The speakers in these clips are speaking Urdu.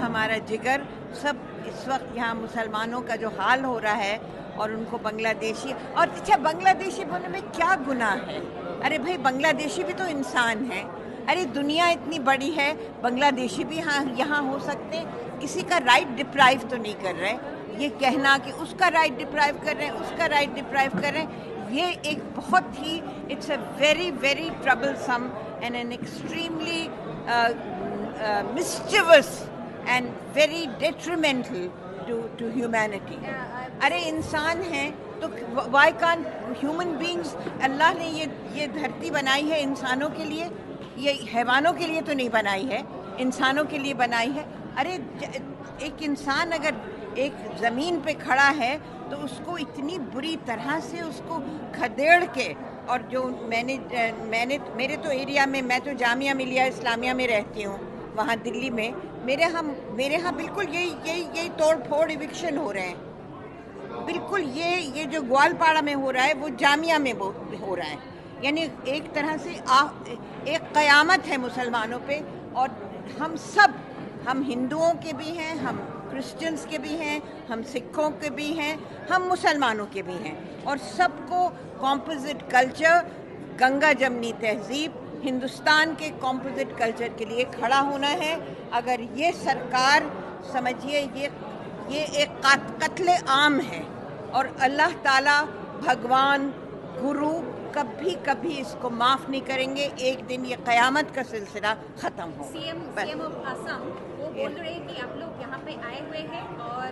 ہمارا جگر سب اس وقت یہاں مسلمانوں کا جو حال ہو رہا ہے اور ان کو بنگلہ دیشی اور اچھا بنگلہ دیشی بننے میں کیا گناہ ہے؟ ارے بھائی بنگلہ دیشی بھی تو انسان ہے. ارے دنیا اتنی بڑی ہے, بنگلہ دیشی بھی یہاں ہو سکتے ہیں. کسی کا رائٹ ڈپرائیو تو نہیں کر رہے. یہ کہنا کہ اس کا رائٹ ڈپرائیو کر رہے ہیں, اس کا رائٹ ڈپرائیو کر رہے ہیں, یہ ایک بہت ہی it's a very very troublesome and an extremely mischievous and very detrimental to humanity. ارے انسان ہیں تو why can't human beings, اللہ نے یہ دھرتی بنائی ہے انسانوں کے لیے, یہ حیوانوں کے لیے تو نہیں بنائی ہے, انسانوں کے لیے بنائی ہے. ارے ایک انسان اگر ایک زمین پہ کھڑا ہے تو اس کو اتنی بری طرح سے اس کو کھدیڑ کے, اور جو میں نے میرے تو ایریا میں تو جامعہ ملیہ اسلامیہ میں رہتی ہوں, وہاں دلی میں میرے ہاں بالکل یہی توڑ پھوڑ ایوکشن ہو رہے ہیں. بالکل یہ جو گوالپاڑا میں ہو رہا ہے وہ جامعہ میں ہو رہا ہے. یعنی ایک طرح سے ایک قیامت ہے مسلمانوں پہ. اور ہم ہندوؤں کے بھی ہیں, ہم کرسچنس کے بھی ہیں, ہم سکھوں کے بھی ہیں, ہم مسلمانوں کے بھی ہیں, اور سب کو کمپوزٹ کلچر, گنگا جمنی تہذیب, ہندوستان کے کمپوزٹ کلچر کے لیے کھڑا ہونا ہے. اگر یہ سرکار سمجھیے یہ ایک قتل عام ہے, اور اللہ تعالیٰ بھگوان گرو کبھی اس کو معاف نہیں کریں گے. ایک دن یہ قیامت کا سلسلہ ختم ہو. سی ایم آف آسام وہ بول رہے ہیں کہ آپ لوگ یہاں پہ آئے ہوئے ہیں اور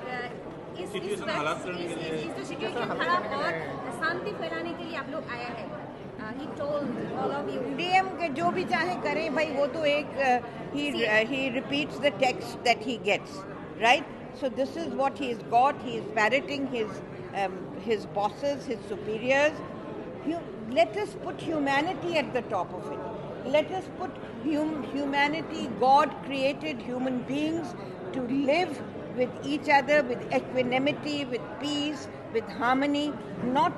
اس سچویشن خراب اور شانتی پھیلانے کے لیے آپ لوگ آیا ہے. He told all of you. D M کے جو بھی چاہیں کریں بھائی, وہ تو ایک he repeats the text that he gets, right? So this is what he has got. He is parroting his bosses, his superiors. Let us put humanity at the top of it. Let us put humanity. God created human beings to live with each other, with equanimity, with peace, with harmony, not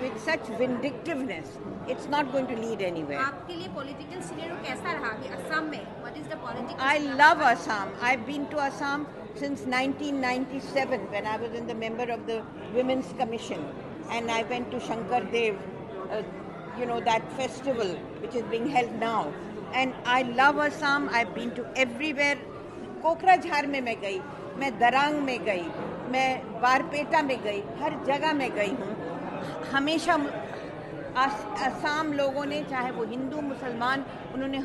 with such vindictiveness. It's not going to lead anywhere. آپ کے لیے پولیٹیکل سینیرو کیسا رہا کہ آسام میں what is the political I love Assam. I've been to Assam since 1997 when I was the member of the Women's Commission, and I went to Shankar Dev, that festival which is being held now, and I love Assam. I've been to everywhere. Kokrajhar میں گئی, میں درانگ میں گئی, میں بارپیٹا میں گئی, ہر جگہ میں گئی ہوں. ہمیشہ آسام لوگوں نے, چاہے وہ ہندو مسلمان, انہوں نے